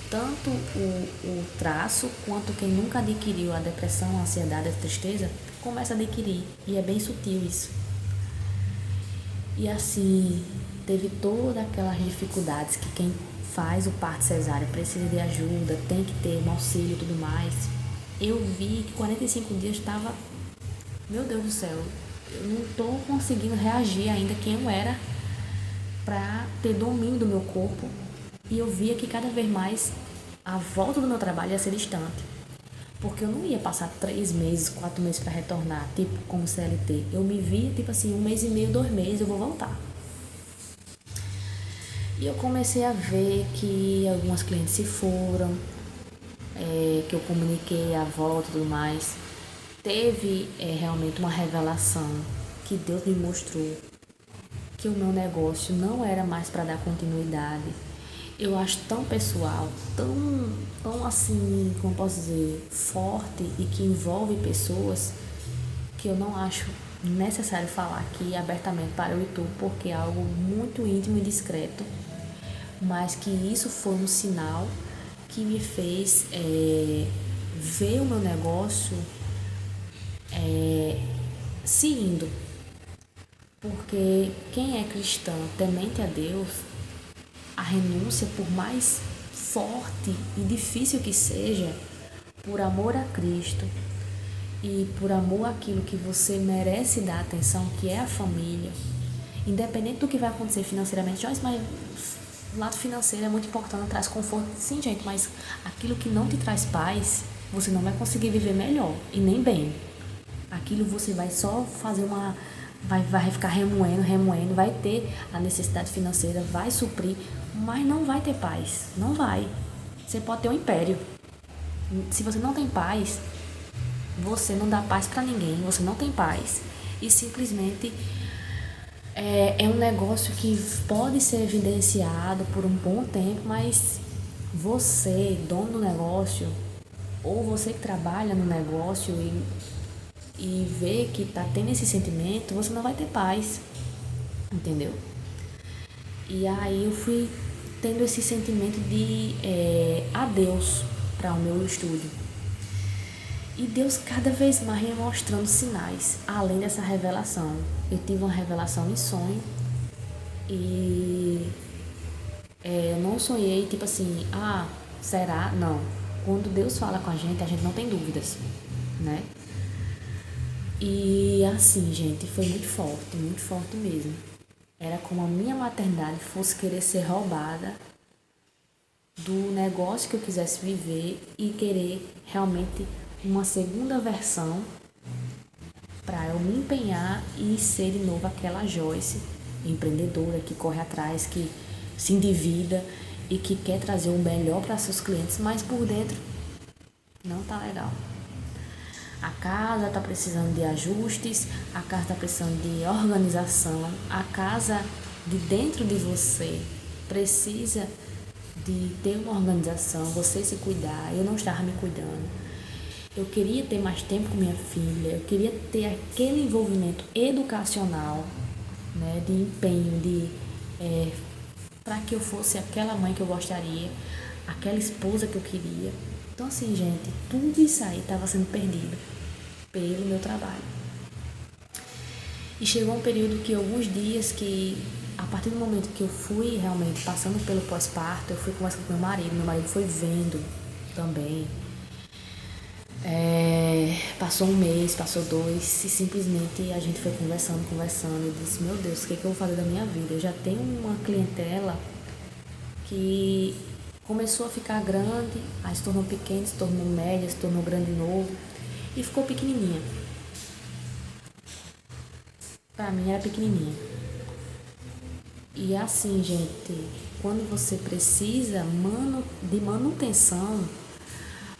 S1: tanto o traço quanto quem nunca adquiriu a depressão, a ansiedade, a tristeza, começa a adquirir, e é bem sutil isso. E assim, teve todas aquelas dificuldades que quem faz o parto cesárea precisa de ajuda, tem que ter um auxílio e tudo mais. Eu vi que 45 dias estava, meu Deus do céu, eu não estou conseguindo reagir ainda quem eu era para ter domínio do meu corpo. E eu via que cada vez mais a volta do meu trabalho ia ser distante. Porque eu não ia passar 3 meses, 4 meses para retornar, tipo como CLT. Eu me via, tipo assim, 1 mês e meio, 2 meses, eu vou voltar. E eu comecei a ver que algumas clientes se foram, que eu comuniquei a volta e tudo mais. Teve realmente uma revelação que Deus me mostrou que o meu negócio não era mais para dar continuidade. Eu acho tão pessoal, tão assim, como posso dizer, forte e que envolve pessoas, que eu não acho necessário falar aqui abertamente para o YouTube, porque é algo muito íntimo e discreto, mas que isso foi um sinal que me fez ver o meu negócio seguindo. Porque quem é cristão, temente a Deus, a renúncia, por mais forte e difícil que seja, por amor a Cristo e por amor àquilo que você merece dar atenção, que é a família, independente do que vai acontecer financeiramente, mas o lado financeiro é muito importante, traz conforto, sim, gente, mas aquilo que não te traz paz, você não vai conseguir viver melhor e nem bem. Aquilo você vai só fazer vai ficar remoendo, vai ter a necessidade financeira, vai suprir, mas não vai ter paz, não vai. Você pode ter um império. Se você não tem paz, você não dá paz para ninguém, você não tem paz. E simplesmente é um negócio que pode ser evidenciado por um bom tempo, mas você, dono do negócio, ou você que trabalha no negócio e vê que tá tendo esse sentimento, você não vai ter paz, entendeu? E aí eu fui tendo esse sentimento de adeus, para o meu estúdio. E Deus cada vez mais me mostrando sinais, além dessa revelação. Eu tive uma revelação em sonho e eu não sonhei, tipo assim, será? Não. Quando Deus fala com a gente não tem dúvidas, né? E assim, gente, foi muito forte mesmo. Era como a minha maternidade fosse querer ser roubada do negócio que eu quisesse viver e querer realmente uma segunda versão para eu me empenhar e ser de novo aquela Joyce empreendedora que corre atrás, que se endivida e que quer trazer o melhor para seus clientes, mas por dentro não tá legal. A casa está precisando de ajustes, a casa está precisando de organização, a casa de dentro de você precisa de ter uma organização, você se cuidar. Eu não estava me cuidando. Eu queria ter mais tempo com minha filha, eu queria ter aquele envolvimento educacional, né, de empenho, para que eu fosse aquela mãe que eu gostaria, aquela esposa que eu queria. Então assim, gente, tudo isso aí estava sendo perdido pelo meu trabalho. E chegou um período que alguns dias que, a partir do momento que eu fui realmente passando pelo pós-parto, eu fui conversando com meu marido foi vendo também. Passou um mês, passou 2, e simplesmente a gente foi conversando, e disse, meu Deus, o que eu vou fazer da minha vida? Eu já tenho uma clientela que começou a ficar grande, aí se tornou pequena, se tornou média, se tornou grande de novo e ficou pequenininha. Pra mim era pequenininha. E assim, gente, quando você precisa de manutenção,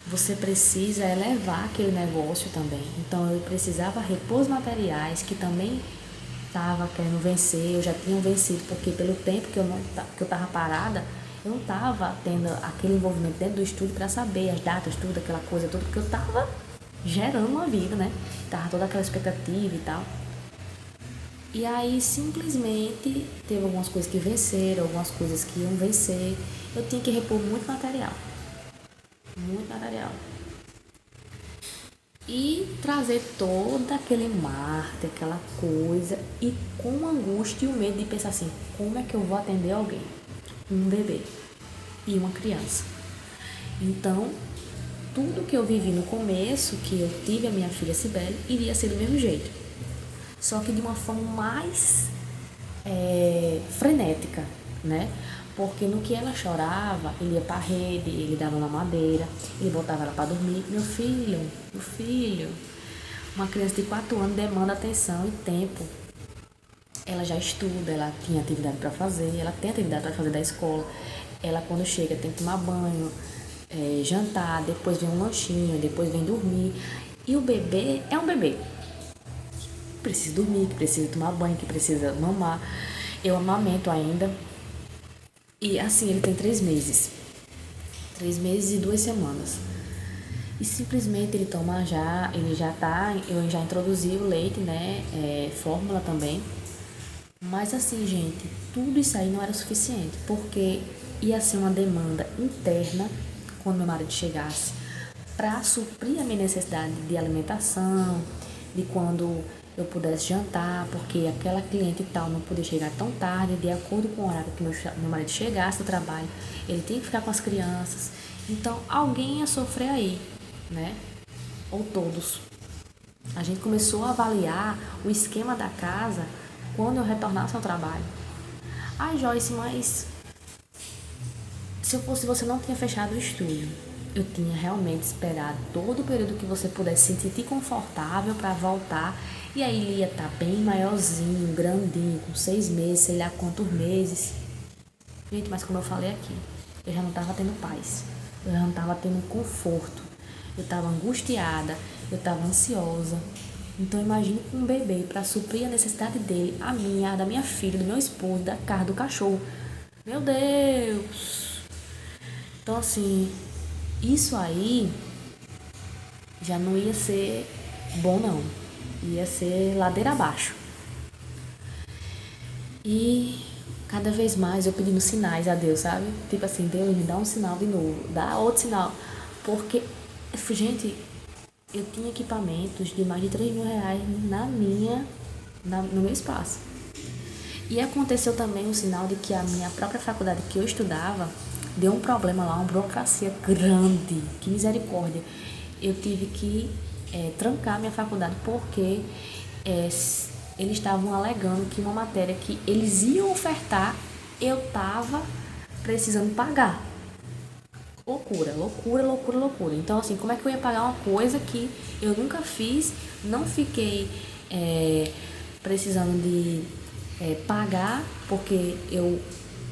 S1: você precisa elevar aquele negócio também. Então eu precisava repor os materiais que também estava querendo vencer, eu já tinha vencido, porque pelo tempo que eu estava parada, eu não estava tendo aquele envolvimento dentro do estúdio para saber as datas, tudo, aquela coisa toda, porque eu estava gerando uma vida, né? Tava toda aquela expectativa e tal. E aí simplesmente teve algumas coisas que venceram, algumas coisas que iam vencer. Eu tinha que repor muito material. Muito material. E trazer todo aquele marketing, aquela coisa, e com angústia e o medo de pensar assim, como é que eu vou atender alguém? Um bebê e uma criança. Então, tudo que eu vivi no começo, que eu tive a minha filha Cibele, iria ser do mesmo jeito. Só que de uma forma mais frenética, né? Porque no que ela chorava, ele ia para a rede, ele dava uma madeira, ele botava ela para dormir. Meu filho, uma criança de 4 anos demanda atenção e tempo. Ela já estuda, ela tinha atividade para fazer, ela tem atividade para fazer da escola. Ela quando chega tem que tomar banho, jantar, depois vem um lanchinho, depois vem dormir. E o bebê é um bebê. Precisa dormir, que precisa tomar banho, que precisa mamar. Eu amamento ainda. E assim, ele tem 3 meses. 3 meses e 2 semanas. E simplesmente ele toma eu já introduzi o leite, né? Fórmula também. Mas assim, gente, tudo isso aí não era o suficiente, porque ia ser uma demanda interna quando meu marido chegasse para suprir a minha necessidade de alimentação, de quando eu pudesse jantar, porque aquela cliente e tal não podia chegar tão tarde, de acordo com o horário que meu marido chegasse do trabalho, ele tinha que ficar com as crianças. Então, alguém ia sofrer aí, né? Ou todos. A gente começou a avaliar o esquema da casa quando eu retornasse ao trabalho. Ai, Joyce, mas se eu fosse você, não tinha fechado o estúdio. Eu tinha realmente esperado todo o período que você pudesse se sentir confortável para voltar. E aí ele ia estar bem maiorzinho, grandinho, com 6 meses, sei lá quantos meses. Gente, mas como eu falei aqui, eu já não estava tendo paz. Eu já não estava tendo conforto. Eu estava angustiada, eu estava ansiosa. Então imagine com um bebê para suprir a necessidade dele, a minha, a da minha filha, do meu esposo, da casa, do cachorro. Meu Deus! Então assim, isso aí já não ia ser bom não. Ia ser ladeira abaixo. E cada vez mais eu pedindo sinais a Deus, sabe? Tipo assim, Deus me dá um sinal de novo, dá outro sinal. Porque, gente, eu tinha equipamentos de mais de R$ 3.000 no meu espaço. E aconteceu também um sinal de que a minha própria faculdade que eu estudava deu um problema lá, uma burocracia grande, que misericórdia. Eu tive que trancar minha faculdade porque eles estavam alegando que uma matéria que eles iam ofertar, eu estava precisando pagar. Loucura, loucura, loucura, loucura. Então, assim, como é que eu ia pagar uma coisa que eu nunca fiz, não fiquei precisando de pagar porque eu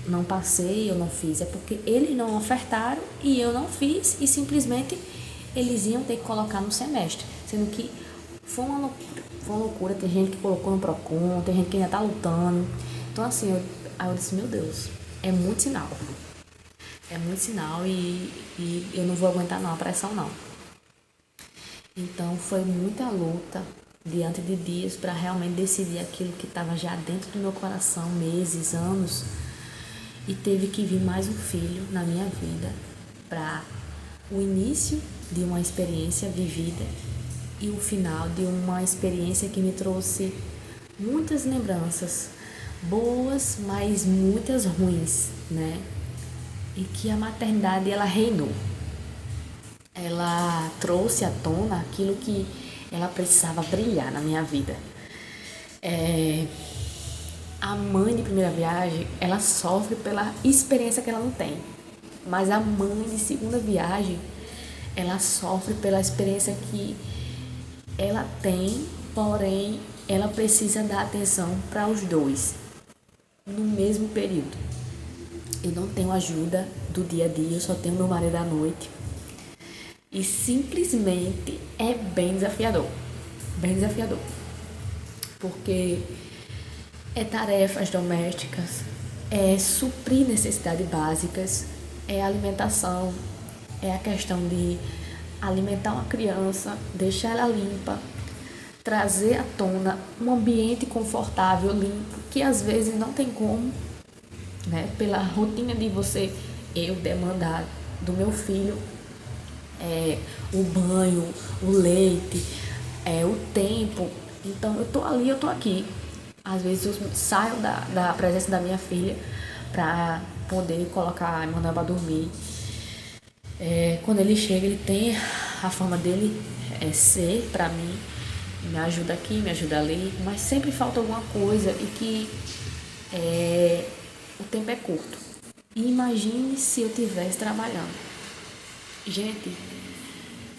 S1: não passei, eu não fiz. É porque eles não ofertaram e eu não fiz e simplesmente eles iam ter que colocar no semestre. Sendo que foi uma loucura, foi uma loucura. Tem gente que colocou no Procon, tem gente que ainda tá lutando. Então, assim, aí eu disse, meu Deus, é muito sinal. É muito sinal e eu não vou aguentar não a pressão não. Então foi muita luta diante de dias para realmente decidir aquilo que estava já dentro do meu coração, meses, anos. E teve que vir mais um filho na minha vida para o início de uma experiência vivida e o final de uma experiência que me trouxe muitas lembranças boas, mas muitas ruins, né? E que a maternidade ela reinou. Ela trouxe à tona aquilo que ela precisava brilhar na minha vida. A mãe de primeira viagem, ela sofre pela experiência que ela não tem. Mas a mãe de segunda viagem, ela sofre pela experiência que ela tem, porém, ela precisa dar atenção para os dois no mesmo período. Eu não tenho ajuda do dia a dia, eu só tenho meu marido à noite. E simplesmente é bem desafiador. Bem desafiador. Porque é tarefas domésticas, é suprir necessidades básicas, é alimentação, é a questão de alimentar uma criança, deixar ela limpa, trazer à tona um ambiente confortável, limpo, que às vezes não tem como, né? Pela rotina de eu demandar do meu filho o banho, o leite, o tempo. Então eu tô ali, eu tô aqui. Às vezes eu saio da presença da minha filha para poder colocar a Emanuel para dormir. Quando ele chega, ele tem a forma dele ser para mim, me ajuda aqui, me ajuda ali, mas sempre falta alguma coisa e que o tempo é curto. E imagine se eu estivesse trabalhando. Gente,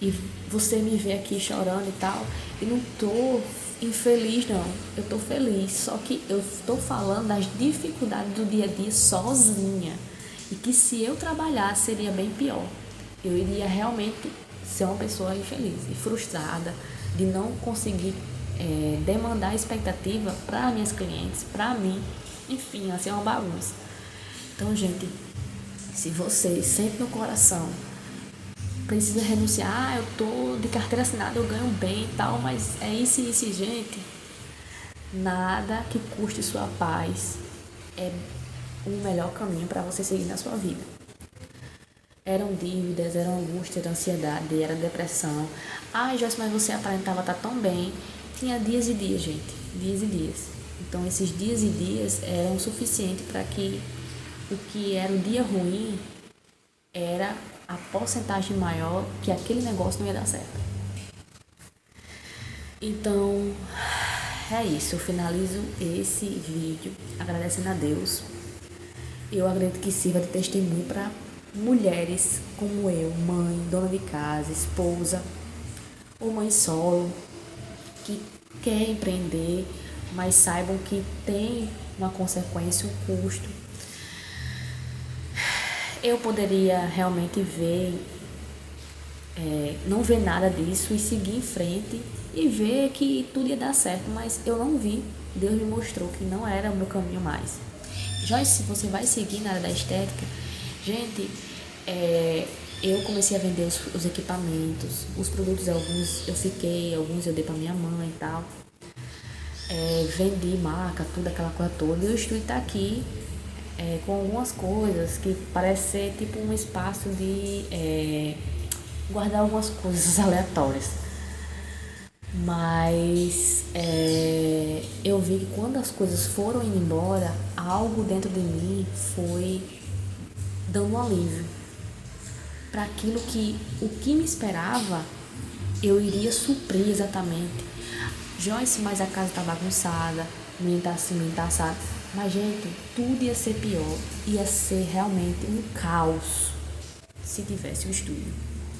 S1: e você me vê aqui chorando e tal, e não tô infeliz não, eu tô feliz, só que eu tô falando das dificuldades do dia a dia sozinha, e que se eu trabalhasse seria bem pior, eu iria realmente ser uma pessoa infeliz e frustrada de não conseguir demandar expectativa para minhas clientes, para mim, enfim, assim é uma bagunça. Então, gente, se você sente no coração precisa renunciar, eu tô de carteira assinada, eu ganho bem e tal, mas é isso, gente. Nada que custe sua paz é o melhor caminho para você seguir na sua vida. Eram dívidas, era angústia, era ansiedade, era depressão. Ai, Joyce, mas você aparentava estar tão bem. Tinha dias e dias, gente, dias e dias. Então, esses dias e dias eram o suficiente para que o que era o dia ruim era a porcentagem maior que aquele negócio não ia dar certo. Então, é isso. Eu finalizo esse vídeo agradecendo a Deus. Eu acredito que sirva de testemunho para mulheres como eu, mãe, dona de casa, esposa ou mãe solo, que quer empreender, mas saibam que tem uma consequência, um custo. Eu poderia realmente não ver nada disso e seguir em frente e ver que tudo ia dar certo, mas eu não vi. Deus me mostrou que não era o meu caminho mais. Joyce, se você vai seguir na área da estética, gente, eu comecei a vender os equipamentos, os produtos, alguns eu fiquei, alguns eu dei pra minha mãe e tal. Vendi marca, tudo aquela coisa toda, e o estúdio tá aqui com algumas coisas que parece ser tipo um espaço de guardar algumas coisas aleatórias. Mas eu vi que quando as coisas foram indo embora, algo dentro de mim foi dando um alívio para aquilo que o que me esperava eu iria suprir exatamente. Joyce, mas a casa tá bagunçada, o menino tá assim, o menino tá assado. Mas, gente, tudo ia ser pior. Ia ser realmente um caos se tivesse o estúdio.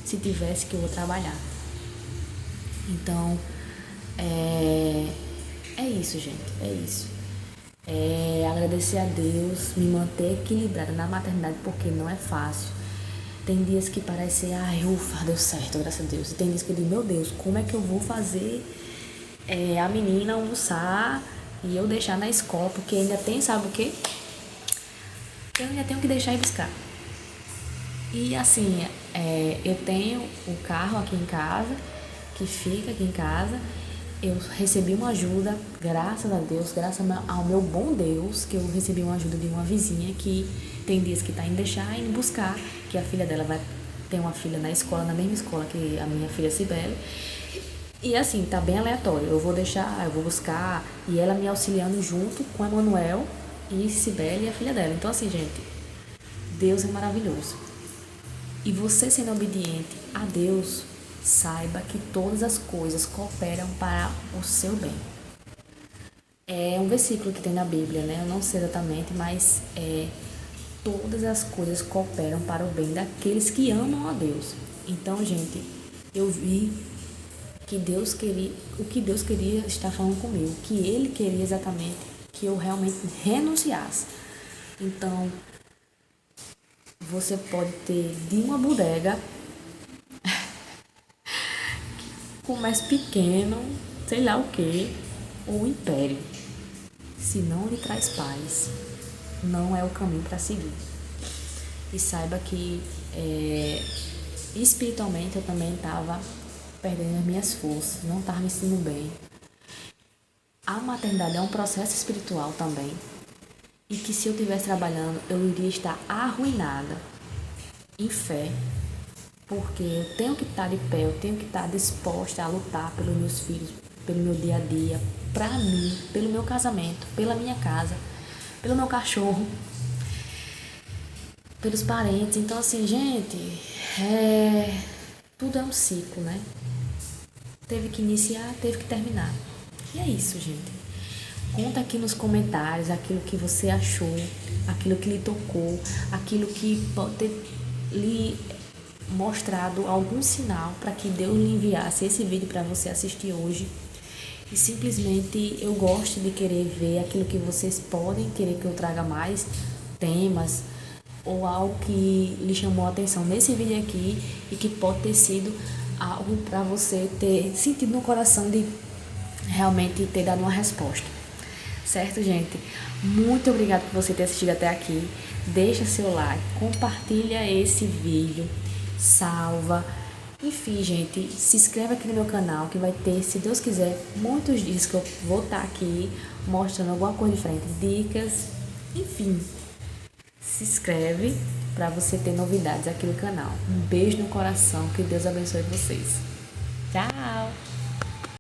S1: Se tivesse que eu vou trabalhar. Então, é isso, gente. É isso. Agradecer a Deus, me manter equilibrada na maternidade, porque não é fácil. Tem dias que parece, ai, ufa, deu certo, graças a Deus. E tem dias que eu digo, meu Deus, como é que eu vou fazer a menina almoçar e eu deixar na escola? Porque ainda tem, sabe o quê? Eu ainda tenho que deixar ir buscar. E assim, eu tenho o carro aqui em casa, que fica aqui em casa. Eu recebi uma ajuda, graças a Deus, graças ao meu bom Deus, que eu recebi uma ajuda de uma vizinha que tem dias que tá indo deixar e indo buscar, que a filha dela vai ter uma filha na escola, na mesma escola que a minha filha Cibele. E assim, tá bem aleatório. Eu vou deixar, eu vou buscar, e ela me auxiliando junto com a Emanuel e Cibele e a filha dela. Então assim, gente, Deus é maravilhoso. E você sendo obediente a Deus, saiba que todas as coisas cooperam para o seu bem. É um versículo que tem na Bíblia, né? Eu não sei exatamente, mas todas as coisas cooperam para o bem daqueles que amam a Deus. Então, gente, eu vi que Deus queria, o que Deus queria estar falando comigo, que Ele queria exatamente que eu realmente renunciasse. Então, você pode ter de uma bodega, comércio pequeno, sei lá o que, ou império. Se não lhe traz paz, não é o caminho para seguir. E saiba que espiritualmente eu também estava perdendo as minhas forças, não estava me sentindo bem. A maternidade é um processo espiritual também. E que se eu estivesse trabalhando, eu iria estar arruinada em fé. Porque eu tenho que estar de pé, eu tenho que estar disposta a lutar pelos meus filhos, pelo meu dia a dia, pra mim, pelo meu casamento, pela minha casa, pelo meu cachorro, pelos parentes. Então, assim, gente, tudo é um ciclo, né? Teve que iniciar, teve que terminar. E é isso, gente. Conta aqui nos comentários aquilo que você achou, aquilo que lhe tocou, aquilo que pode ter lhe mostrado algum sinal para que Deus lhe enviasse esse vídeo para você assistir hoje. E simplesmente eu gosto de querer ver aquilo que vocês podem querer que eu traga mais temas ou algo que lhe chamou a atenção nesse vídeo aqui e que pode ter sido algo para você ter sentido no coração de realmente ter dado uma resposta. Certo, gente? Muito obrigada por você ter assistido até aqui. Deixa seu like, compartilha esse vídeo, salva. Enfim, gente, se inscreve aqui no meu canal que vai ter, se Deus quiser, muitos dias que eu vou estar aqui mostrando alguma coisa diferente, dicas, enfim. Se inscreve para você ter novidades aqui no canal. Um beijo no coração, que Deus abençoe vocês. Tchau!